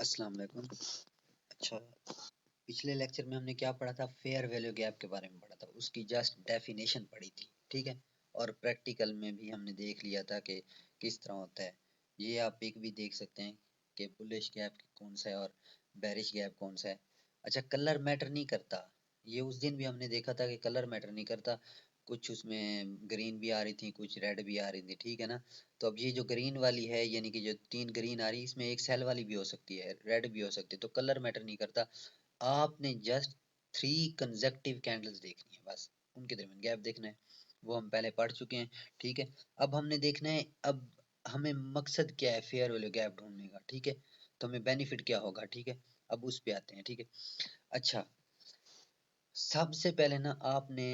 अस्सलाम वालेकुम। अच्छा, पिछले लेक्चर में हमने क्या पढ़ा था? फेयर वैल्यू गैप के बारे में पढ़ा था, उसकी जस्ट डेफिनेशन पढ़ी थी, ठीक है। और प्रैक्टिकल में भी हमने देख लिया था कि किस तरह होता है। ये आप एक भी देख सकते हैं कि बुलिश गैप कौन सा है और बेरिश गैप कौन सा है। अच्छा, कलर मैटर नहीं करता, ये उस दिन भी हमने देखा था कि कलर मैटर नहीं करता। कुछ उसमें ग्रीन भी आ रही थी, कुछ रेड भी आ रही थी, ठीक है ना। तो अब ये जो ग्रीन वाली है, यानी कि जो 3 ग्रीन आ रही है, इसमें एक सेल वाली भी हो सकती है, रेड भी हो सकती है, तो कलर मैटर नहीं करता। आपने जस्ट 3 कंसेक्टिव कैंडल्स देखनी है, बस उनके दरमियान गैप देखना है। वो हम पहले पढ़ चुके हैं, ठीक है। अब हमने देखना है, अब हमें मकसद क्या है फेयर वैल्यू गैप ढूंढने का, ठीक है। तो हमें बेनिफिट क्या होगा, ठीक है। अब उस पे आते हैं, ठीक है। अच्छा, सबसे पहले ना आपने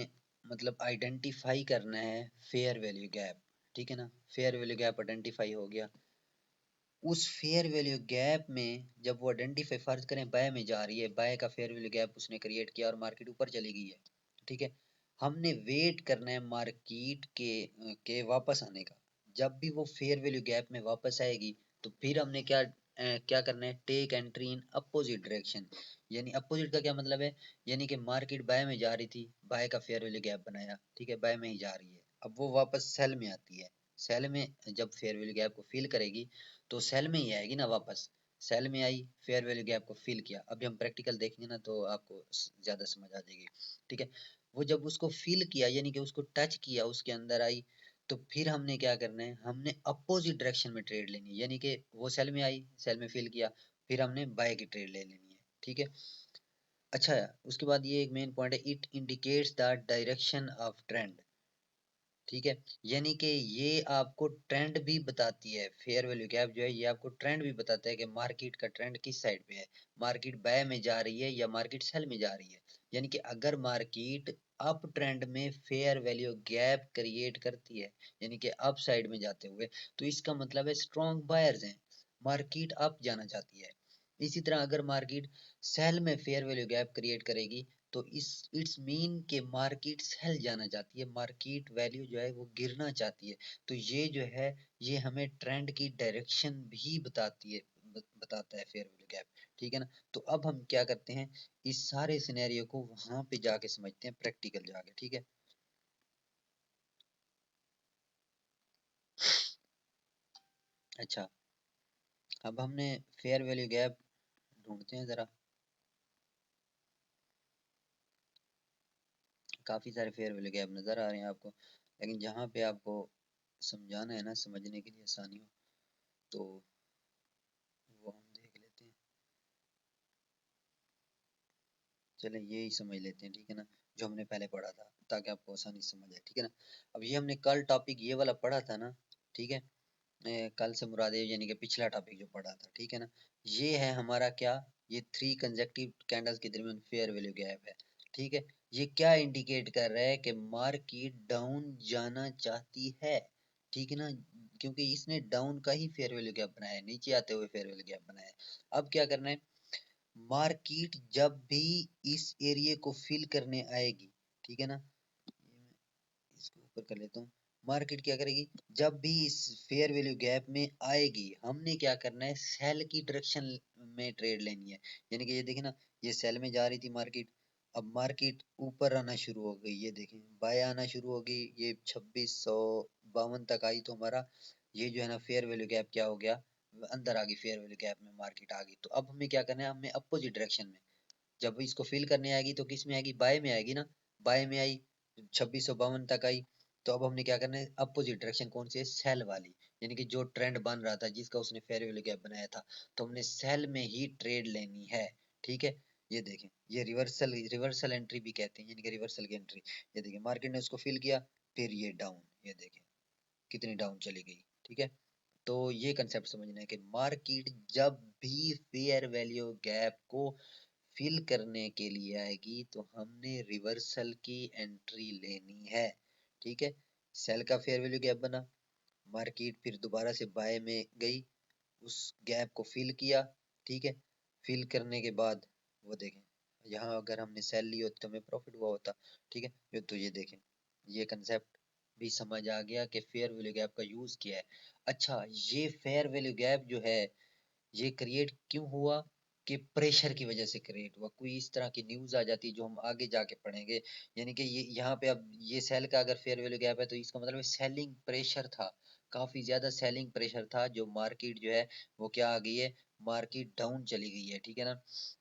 मतलब आइडेंटिफाई करना है फेयर वैल्यू गैप, ठीक है ना। फेयर वैल्यू गैप आइडेंटिफाई हो गया। उस फेयर वैल्यू गैप में जब वो आइडेंटिफाई, फर्ज करें बाय में जा रही है, बाय का फेयर वैल्यू गैप उसने क्रिएट किया और मार्केट ऊपर चली गई है, ठीक है। हमने वेट करना है मार्केट के वापस आने का। जब भी वो फेयर वैल्यू गैप में वापस आएगी तो फिर हमने क्या करना है? Take entry in opposite direction. यानी अपोजिट का क्या मतलब है? यानी कि मार्केट बाय में जा रही थी, बाय का फेयर वैल्यू गैप बनाया, ठीक है, बाय में ही जा रही है। अब वो वापस सेल में आती है। सेल में जब फेयर वैल्यू गैप को फिल करेगी तो सेल में ही आएगी ना वापस। सेल में आई, फेयर वैल्यू गैप को फिल किया। अभी हम प्रैक्टिकल देखेंगे ना तो आपको ज्यादा समझ आ जाएगी, ठीक है। वो जब उसको फिल किया, यानी कि उसको टच किया, उसके अंदर आई, तो फिर हमने क्या करना है? हमने अपोजिट डायरेक्शन में ट्रेड लेनी है। यानी कि वो सेल में आई, सेल में फिल किया, फिर हमने बाय की ट्रेड ले लेनी है, ठीक है। अच्छा, उसके बाद ये एक मेन पॉइंट है, it indicates the direction of trend, ठीक है। यानी कि ये आपको ट्रेंड भी बताती है। फेयर वैल्यू गैप जो है ये आपको ट्रेंड भी बताता है कि मार्केट का ट्रेंड किस साइड पे है। मार्केट बाय में जा रही है या मार्केट सेल में जा रही है। यानी कि अगर मार्केट अप ट्रेंड में फेयर वैल्यू गैप क्रिएट करती है, यानी कि अप साइड में जाते हुए, तो इसका मतलब है स्ट्रॉन्ग बायर्स हैं, मार्केट अप जाना चाहती है। इसी तरह अगर मार्केट सेल में फेयर वैल्यू गैप क्रिएट करेगी तो इस इट्स मीन के मार्केट सेल जाना चाहती है, मार्केट वैल्यू जो है वो गिरना चाहती है। तो ये जो है ये हमें ट्रेंड की डायरेक्शन भी बताती है, बताता है फेयर वैल्यू गैप, ठीक है ना। तो अब हम क्या करते हैं, इस सारे सिनेरियो को वहां पे जाके समझते हैं, प्रैक्टिकल जाके, ठीक है। अच्छा, अब हमने फेयर वैल्यू गैप ढूंढते हैं जरा। काफी सारे फेयर वैल्यू गैप नजर आ रहे हैं आपको, लेकिन जहाँ पे आपको समझाना है ना, समझने के लिए आसानी हो, तो वो हम देख लेते हैं। चलें ये ही समझ लेते हैं, ठीक है ना, जो हमने पहले पढ़ा था, ताकि आपको आसानी से समझ आए, ठीक है ना। अब ये हमने कल टॉपिक ये वाला पढ़ा था ना, ठीक है। कल से मुराद है यानी कि पिछला टॉपिक जो पढ़ा था, ठीक है ना। ये है हमारा क्या? ये 3 कंसेक्टिव कैंडल्स के दरमियान फेयर वैल्यू गैप है, ठीक है। ये क्या इंडिकेट कर रहा है? कि मार्केट डाउन जाना चाहती है, ठीक है ना। क्योंकि इसने डाउन का ही फेयर वैल्यू गैप बनाया है, नीचे आते हुए फेयर वैल्यू गैप बनाया है। अब क्या करना है? मार्केट जब भी इस एरिया को फिल करने आएगी, ठीक है ना, ये मैं इसको ऊपर कर लेता हूँ। मार्केट क्या करेगी? जब भी इस फेयर वैल्यू गैप में आएगी, हमने क्या करना है? सेल की डायरेक्शन में ट्रेड लेनी है। यानी कि ये देखें ना, ये सेल में जा रही थी मार्केट, अब मार्केट ऊपर आना शुरू हो गई, ये देखें बाय आना शुरू हो गई, ये 2652 तक आई, तो हमारा ये जो है ना फेयर वैल्यू गैप क्या हो गया? अंदर आ गई, फेयर वैल्यू गैप में मार्केट आ गई। तो अब हमें क्या करना है? हमें अपोजिट डायरेक्शन में, जब इसको फिल करने आएगी तो किस में आएगी? बाय में आएगी ना। बाय में आई, 2652 तक आई, तो अब हमने क्या करना है? अपोजिट डायरेक्शन कौन सी है? सेल वाली। यानी कि जो ट्रेंड बन रहा था, जिसका उसने फेयर वैल्यू गैप बनाया था, तो हमने सेल में ही ट्रेड लेनी है, ठीक है। ये देखें, ये रिवर्सल रिवर्सल एंट्री भी कहते हैं, यानी कि रिवर्सल की एंट्री। ये देखिए मार्केट ने उसको फिल किया, फिर ये डाउन, ये देखें कितनी डाउन चली गई, ठीक है। तो ये कंसेप्ट समझना है कि मार्केट जब भी फेयर वैल्यू गैप को फिल करने के लिए आएगी तो हमने रिवर्सल की एंट्री लेनी है, ठीक है। सेल का फेयर वैल्यू गैप बना, मार्केट फिर दोबारा से बाय में गई, उस गैप को फिल किया, ठीक है। फिल करने के बाद वो देखें, यहाँ अगर हमने सेल ली होती तो हमें प्रॉफिट हुआ होता, ठीक है। तो ये देखें, ये कंसेप्ट भी समझ आ गया कि फेयर वैल्यू गैप का यूज क्या है। अच्छा, ये फेयर वैल्यू गैप जो है ये क्रिएट क्यों हुआ? कि प्रेशर की वजह से क्रिएट हुआ। कोई इस तरह की न्यूज आ जाती है जो हम आगे जाके पढ़ेंगे, यानी कि ये यहाँ पे अब ये सेल का अगर फेयर वैल्यू गैप है तो इसका मतलब सेलिंग प्रेशर था, काफी ज्यादा सेलिंग प्रेशर था, जो मार्केट जो है वो क्या आ गई है, मार्केट डाउन चली गई है, ठीक है ना,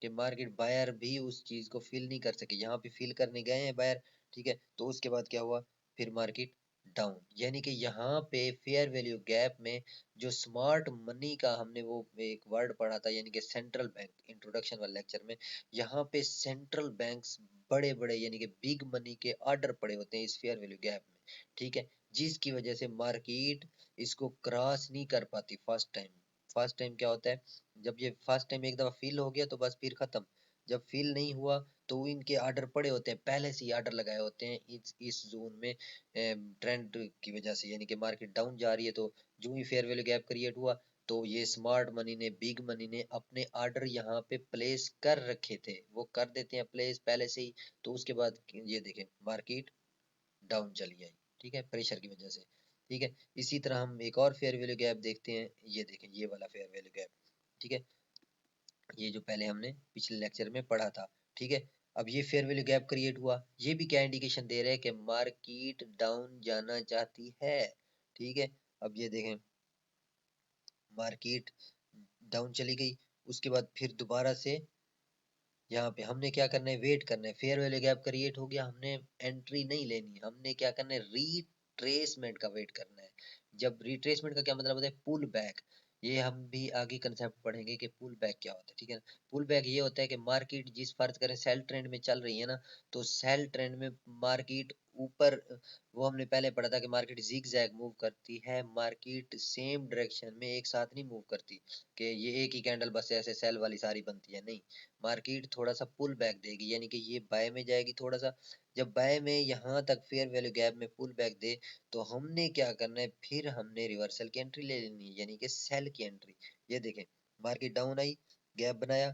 कि मार्केट बायर भी उस चीज को फील नहीं कर सके, यहाँ पे फील करने गए हैं बायर, ठीक है, तो उसके बाद क्या हुआ, फिर मार्केट डाउन। यानी कि यहाँ पे फेयर वैल्यू गैप में जो स्मार्ट मनी का हमने वो एक वर्ड पढ़ा था, यानी कि सेंट्रल बैंक, इंट्रोडक्शन वाले लेक्चर में, यहाँ पे सेंट्रल बैंक्स बड़े बड़े यानी कि बिग मनी के ऑर्डर पड़े होते हैं इस फेयर वैल्यू गैप में, ठीक है, जिसकी वजह से मार्केट इसको क्रॉस नहीं कर पाती फर्स्ट टाइम। फर्स्ट टाइम क्या होता है, जब ये फर्स्ट टाइम एक दफा फील हो गया तो बस फिर खत्म, जब फील नहीं हुआ तो इनके ऑर्डर पड़े होते हैं, पहले से ही ऑर्डर लगाए होते हैं इस जोन में ट्रेंड की वजह से, यानी कि मार्केट डाउन जा रही है तो जो ही फेयर वैल्यू गैप क्रिएट हुआ तो ये स्मार्ट मनी ने, बिग मनी ने अपने ऑर्डर यहाँ पे प्लेस कर रखे थे, वो कर देते हैं प्लेस पहले से ही, तो उसके बाद ये देखें मार्केट डाउन चली आई, ठीक है, प्रेशर की वजह से, ठीक है। इसी तरह हम एक और फेयर वैल्यू गैप देखते हैं, ये देखें ये वाला फेयर वैल्यू गैप, ठीक है, ये जो पहले हमने पिछले लेक्चर में पढ़ा था, ठीक है। अब ये फेयर वैल्यू गैप क्रिएट हुआ, ये भी क्या इंडिकेशन दे रहा है कि मार्केट डाउन जाना चाहती है, ठीक है। अब ये देखें मार्केट डाउन चली गई, उसके बाद फिर दोबारा से यहाँ पे हमने क्या करना है, वेट करना है, फेयर वैल्यू गैप क्रिएट हो गया, हमने एंट्री नहीं लेनी, हमने क्या करना है, रिट्रेसमेंट का वेट करना है। जब रिट्रेसमेंट का क्या मतलब होता है, पुल बैक, ये हम भी आगे कंसेप्ट पढ़ेंगे कि पुल बैक क्या होता है, ठीक है ना। पुल बैक ये होता है कि मार्केट जिस फर्ज करें सेल ट्रेंड में चल रही है ना, तो सेल ट्रेंड में मार्केट ऊपर, वो हमने पहले पढ़ा था कि मार्केट जिग जैग मूव करती है, मार्केट सेम डायरेक्शन में एक साथ नहीं मूव करती, कि ये एक ही कैंडल बस ऐसे सेल वाली सारी बनती है, नहीं, मार्केट थोड़ा सा पुल बैक देगी, यानी कि ये बाय में जाएगी थोड़ा सा, जब बाय में यहाँ तक फेयर वैल्यू गैप में पुल बैक दे तो हमने क्या करना है, फिर हमने रिवर्सल की एंट्री ले लेनी है, यानी कि सेल की एंट्री। ये देखें मार्केट डाउन आई, गैप बनाया,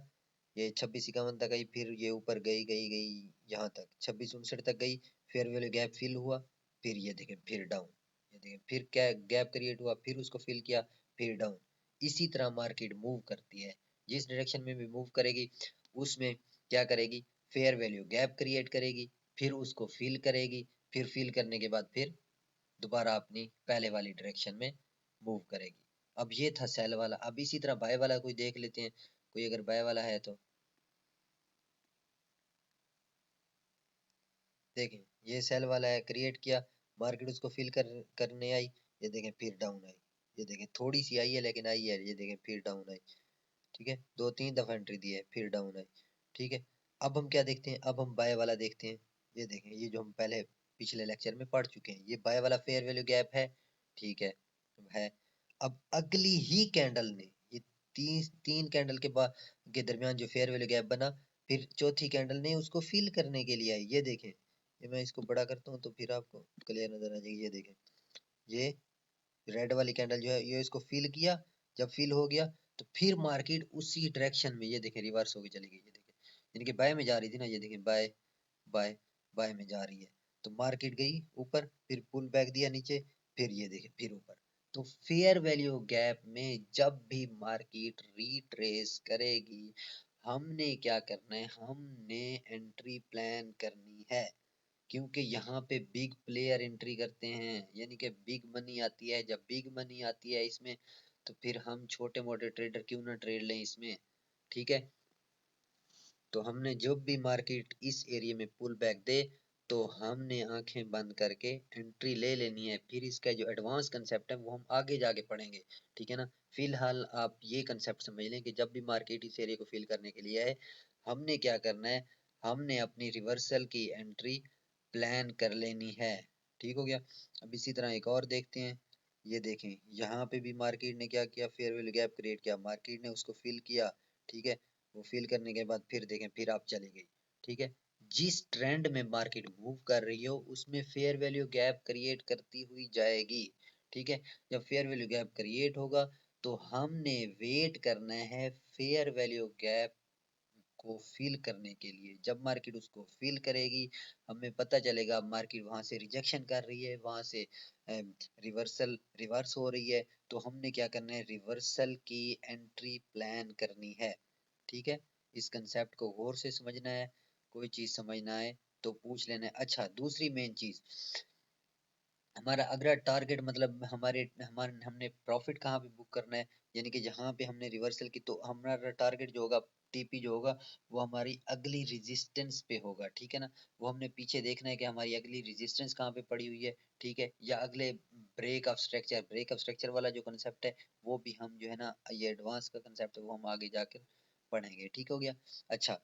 ये 2651 तक आई, फिर ये ऊपर गई गई गई यहाँ तक 2659 तक गई, फेयर वैल्यू गैप फिल हुआ, फिर ये देखें फिर डाउन, ये देखें फिर क्या गैप क्रिएट हुआ, फिर उसको फिल किया, फिर डाउन। इसी तरह मार्केट मूव करती है, जिस डायरेक्शन में भी मूव करेगी उसमें क्या करेगी, फेयर वैल्यू गैप क्रिएट करेगी, फिर उसको फिल करेगी, फिर फिल करने के बाद फिर दोबारा अपनी पहले वाली डायरेक्शन में मूव करेगी। अब ये था सेल वाला, अब इसी तरह बाय वाला कोई देख लेते हैं, कोई अगर बाय वाला है तो देखें, ये सेल वाला है, क्रिएट किया, मार्केट उसको फिल करने आई, ये देखें फिर डाउन आई, ये देखें थोड़ी सी आई है लेकिन आई है, ये देखें फिर डाउन आई, ठीक है, दो तीन दफा एंट्री दी है फिर डाउन आई, ठीक है। अब हम क्या देखते हैं, अब हम बाय वाला देखते हैं, ये देखें ये जो हम पहले पिछले लेक्चर में पढ़ चुके हैं, ये बाय वाला फेयर वैल्यू गैप है, ठीक है। अब अगली ही कैंडल ने, ये तीन तीन कैंडल के बाद के दरमियान जो फेयर वैल्यू गैप बना, फिर चौथी कैंडल ने उसको फिल करने के लिए आई, ये देखें, ये मैं इसको बड़ा करता हूँ तो फिर आपको क्लियर नजर आ जाएगी, ये देखें ये रेड वाली कैंडल जो है ये इसको फिल किया, जब फिल हो गया तो फिर मार्केट उसी डायरेक्शन में, ये देखें रिवर्स होके चली गई, ये देखें यानी कि बाय में जा रही थी ना, ये देखें बाय बाय बाय में जा रही है, तो मार्केट गई ऊपर, फिर पुल बैक दिया नीचे, फिर ये देखें फिर ऊपर। तो फेयर वैल्यू गैप में जब भी मार्केट रिट्रेस करेगी, हमने क्या करना है, हमने एंट्री प्लान करनी है, क्योंकि यहाँ पे बिग प्लेयर एंट्री करते हैं, यानी कि बिग मनी आती है, जब बिग मनी आती है इसमें तो फिर हम छोटे मोटे ट्रेडर क्यों ना ट्रेड लें इसमें, ठीक है। तो हमने जब भी मार्केट इस एरिया में पुल बैक दे तो हमने आंखें बंद करके एंट्री ले लेनी है, फिर इसका जो एडवांस कंसेप्ट है वो हम आगे जाके पढ़ेंगे, ठीक है ना। फिलहाल आप ये कंसेप्ट समझ लें कि जब भी मार्केट इस एरिया को फिल करने के लिए आए, हमने क्या करना है, हमने अपनी रिवर्सल की एंट्री प्लान कर लेनी है, ठीक हो गया। अब इसी तरह एक और देखते हैं, ये देखें यहाँ पे भी मार्केट ने क्या किया, फेयर वैल्यू गैप क्रिएट किया, मार्केट ने उसको फिल किया, ठीक है, वो फिल करने के बाद फिर देखें फिर आप चली गई, ठीक है। जिस ट्रेंड में मार्केट मूव कर रही हो उसमें फेयर वैल्यू गैप क्रिएट करती हुई जाएगी, ठीक है। जब फेयर वैल्यू गैप क्रिएट होगा तो हमने वेट करना है फेयर वैल्यू गैप को फील करने के लिए। जब मार्केट उसको फील करेगी, हमें पता चलेगा मार्केट वहां से रिजेक्शन कर रही है, वहां से रिवर्स हो रही है, तो हमने क्या करना है, रिवर्सल की एंट्री प्लान करनी है। ठीक है, इस कंसेप्ट को गौर से समझना है। कोई चीज समझना है तो पूछ लेना है। अच्छा, दूसरी मेन चीज, हमारा अगला टारगेट मतलब हमारे हमारे हमने प्रॉफिट कहाँ पे बुक करना है, यानी कि जहाँ पे हमने रिवर्सल की, तो हमारा टारगेट जो होगा, टीपी जो होगा, वो हमारी अगली रेजिस्टेंस पे होगा। ठीक है ना, वो हमने पीछे देखना है कि हमारी अगली रेजिस्टेंस कहाँ पे पड़ी हुई है। ठीक है, या अगले ब्रेक ऑफ स्ट्रक्चर वाला जो कंसेप्ट है, वो भी हम जो है ना, ये एडवांस का कंसेप्ट है, वो हम आगे जाकर पढ़ेंगे। ठीक हो गया। अच्छा,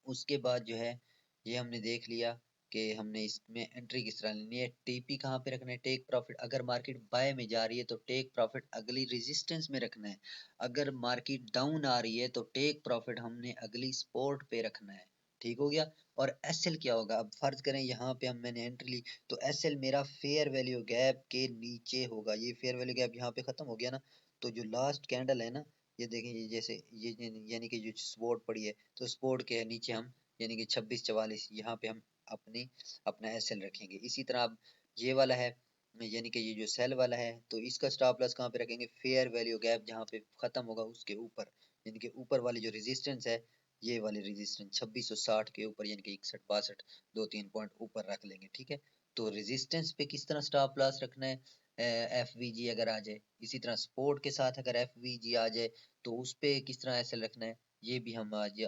उसके बाद जो है, ये हमने देख लिया कि हमने इसमें एंट्री किस तरह लेनी है, टीपी कहाँ पे रखना है, टेक प्रॉफिट। अगर मार्केट बाय में जा रही है तो टेक प्रॉफिट अगली रेजिस्टेंस में रखना है। अगर मार्केट डाउन आ रही है तो टेक प्रॉफिट हमने अगली सपोर्ट पे रखना है। ठीक हो गया। और एसएल क्या होगा, अब फर्ज करें यहाँ पे मैंने एंट्री ली, तो एसएल मेरा फेयर वैल्यू गैप के नीचे होगा। ये फेयर वैल्यू गैप यहाँ पे खत्म हो गया ना, तो जो लास्ट कैंडल है ना, ये देखें, ये जैसे ये यानी कि जो सपोर्ट पड़ी है, तो सपोर्ट के नीचे हम यानी कि 2644 यहाँ पे हम अपनी अपना एसएल रखेंगे। इसी तरह अब ये वाला है, यानी कि ये जो सेल वाला है, तो इसका स्टॉप लॉस कहाँ पे रखेंगे, फेयर वैल्यू गैप जहाँ पे खत्म होगा उसके ऊपर, यानी कि ऊपर वाली जो रेजिस्टेंस है, ये वाली रेजिस्टेंस 2660 के ऊपर, यानी कि 61 62 2 3 पॉइंट ऊपर रख लेंगे। ठीक है, तो रेजिस्टेंस पे किस तरह स्टॉप लॉस रखना है, एफ वी जी अगर आ जाए, इसी तरह सपोर्ट के साथ अगर एफ वी जी आ जाए, तो उस पे किस तरह एसएल रखना है, ये भी हम आज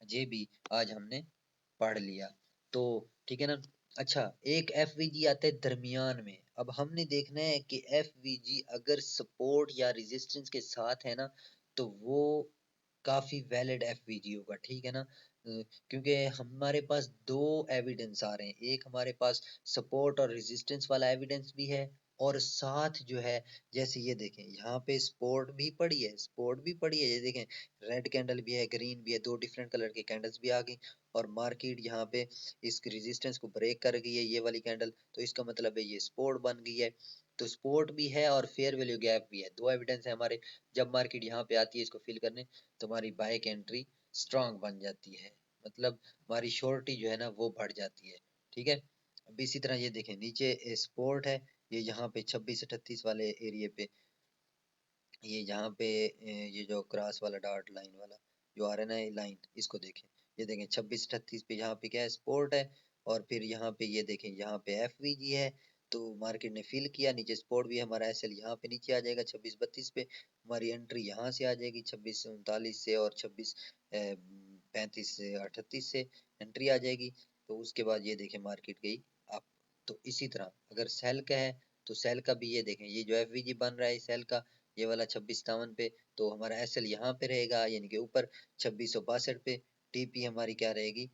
ये भी आज हमने पढ़ लिया। तो ठीक है ना। अच्छा, एक एफ वी जी आता है दरमियान में। अब हमने देखना है कि एफ वी जी अगर सपोर्ट या रेजिस्टेंस के साथ है ना, तो वो काफी वैलिड एफवीजी होगा। ठीक है ना, क्योंकि हमारे पास दो एविडेंस आ रहे हैं, एक हमारे पास सपोर्ट और रेजिस्टेंस वाला एविडेंस भी है, और साथ जो है, जैसे ये देखें, यहाँ पे सपोर्ट भी पड़ी है, ये देखें, रेड कैंडल भी है, ग्रीन भी है, दो डिफरेंट कलर की कैंडल्स भी आ गई, और मार्केट यहाँ पे इस रेजिस्टेंस को ब्रेक कर गई है, ये वाली कैंडल, तो इसका मतलब है ये सपोर्ट बन गई है। तो सपोर्ट भी है और फेयर वैल्यू गैप भी है, दो एविडेंस है हमारे। जब मार्केट यहाँ पे आती है इसको फिल करने, तुम्हारी बाइक एंट्री स्ट्रांग बन जाती है, मतलब हमारी श्योरिटी जो है ना, वो बढ़ जाती है। ठीक है, अब इसी तरह ये देखें, नीचे सपोर्ट है, ये यहाँ पे 2638 वाले एरिया पे, ये यहाँ पे ये जो क्रॉस वाला डॉट लाइन वाला जो आ रहा है ना, ये लाइन, इसको देखें, ये देखें 2638 पे यहाँ पे क्या है, सपोर्ट है, और फिर यहाँ पे ये देखें, यहाँ पे एफ वी जी है, तो मार्केट ने फिल किया, नीचे सपोर्ट भी है, हमारा एसएल यहाँ पे नीचे आ जाएगा 2632 पे, हमारी एंट्री यहाँ से आ जाएगी 2639 से, और 2635 से 38 से एंट्री आ जाएगी। तो उसके बाद ये देखें, मार्केट गई अप। तो इसी तरह अगर सेल का है, तो सेल का भी ये देखें, ये जो एफ वी जी बन रहा है सेल का, ये वाला 2657 पे, तो हमारा एसएल यहाँ पे रहेगा, यानी कि ऊपर 2662 पे। टीपी हमारी क्या रहेगी,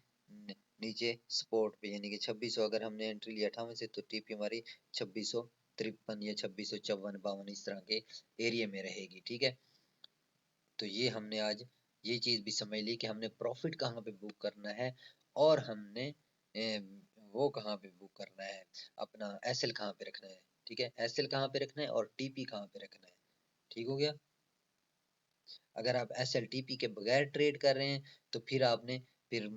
नीचे सपोर्ट पे, यानी कि 2600, अगर हमने एंट्री ली 58 से, तो टीपी हमारी 2653 या 2654 52 इस तरह के एरिया में रहेगी। ठीक है, तो ये हमने आज ये चीज भी समझ ली कि हमने प्रॉफिट कहाँ पे बुक करना है, और हमने वो कहाँ पे बुक करना है, अपना एसएल कहाँ पे रखना है। ठीक है, एसएल कहाँ पे रखना है और टीपी कहाँ पे रखना है। ठीक हो गया। अगर आप एसएलटीपी के बगैर ट्रेड कर रहे हैं, तो फिर आपने फिर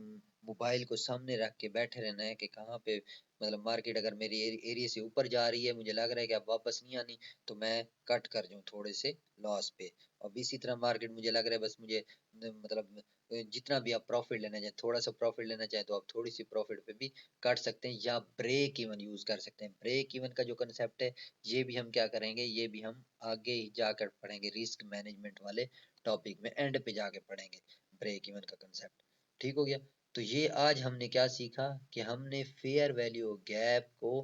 मोबाइल को सामने रख के बैठे रहना है कि कहाँ पे, मतलब मार्केट अगर मेरी एरिया से ऊपर जा रही है, मुझे लग रहा है कि अब वापस नहीं आनी, तो मैं कट कर जाऊं थोड़े से लॉस पे। अब इसी तरह मार्केट मुझे लग रहा है बस मुझे मतलब जितना भी आप प्रॉफिट लेना चाहें, थोड़ा सा प्रॉफिट लेना चाहें, तो आप थोड़ी सी प्रॉफिट पे भी काट सकते हैं, या ब्रेक इवन यूज कर सकते हैं। ब्रेक इवन का जो कंसेप्ट है, ये भी हम क्या करेंगे, ये भी हम आगे ही जाकर पढ़ेंगे, रिस्क मैनेजमेंट वाले टॉपिक में एंड पे जाके पढ़ेंगे ब्रेक इवन का कंसेप्ट। ठीक हो गया। तो ये आज हमने क्या सीखा कि हमने फेयर वैल्यू गैप को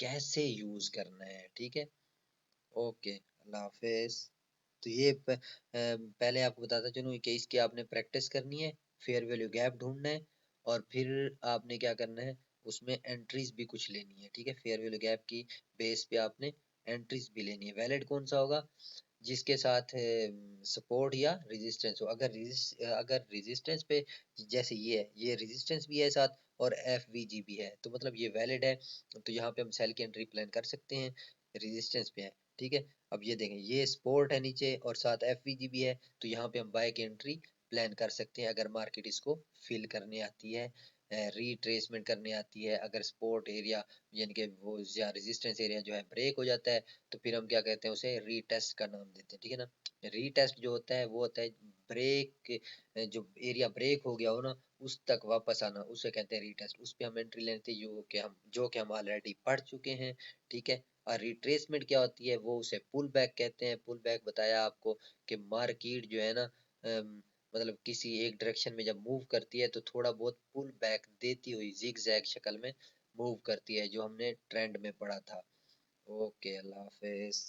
कैसे यूज करना है। ठीक है, ओके, अल्लाह हाफिज। तो ये पहले आपको बताता चलूं कि इसकी आपने प्रैक्टिस करनी है, फेयर वैल्यू गैप ढूंढना है, और फिर आपने क्या करना है, उसमें एंट्रीज भी कुछ लेनी है। ठीक है, फेयर वैल्यू गैप की बेस पे आपने एंट्रीज भी लेनी है। वैलिड कौन सा होगा, जिसके साथ सपोर्ट या रेजिस्टेंस हो। अगर रेजिस्टेंस पे, जैसे ये है, ये रेजिस्टेंस भी है साथ, और एफ वी जी भी है, तो मतलब ये वैलिड है, तो यहाँ पे हम सेल की एंट्री प्लान कर सकते हैं, रेजिस्टेंस पे है। ठीक है, अब ये देखें, ये सपोर्ट है नीचे और साथ एफ वी जी भी है, तो यहाँ पे हम बाय की एंट्री प्लान कर सकते हैं अगर मार्केट इसको फिल करने आती है, रिट्रेसमेंट करने आती है। अगर सपोर्ट एरिया यानी कि वो या रेजिस्टेंस एरिया जो है ब्रेक हो जाता है, तो फिर हम क्या कहते हैं, उसे रीटेस्ट का नाम देते हैं, ठीक है ना। रीटेस्ट जो होता है वो होता है ब्रेक, जो एरिया ब्रेक हो गया हो ना, उस तक वापस आना, उसे कहते हैं रीटेस्ट। उस पे हम एंट्री लेते हैं जो कि हम ऑलरेडी पढ़ चुके हैं, ठीक है। और रिट्रेसमेंट क्या होती है, वो उसे पुल बैक कहते हैं। पुल बैक बताया आपको कि मार्केट जो है ना, मतलब किसी एक डायरेक्शन में जब मूव करती है तो थोड़ा बहुत पुल बैक देती हुई जिग जैग शक्ल में मूव करती है, जो हमने ट्रेंड में पढ़ा था। ओके, अल्लाह हाफिज।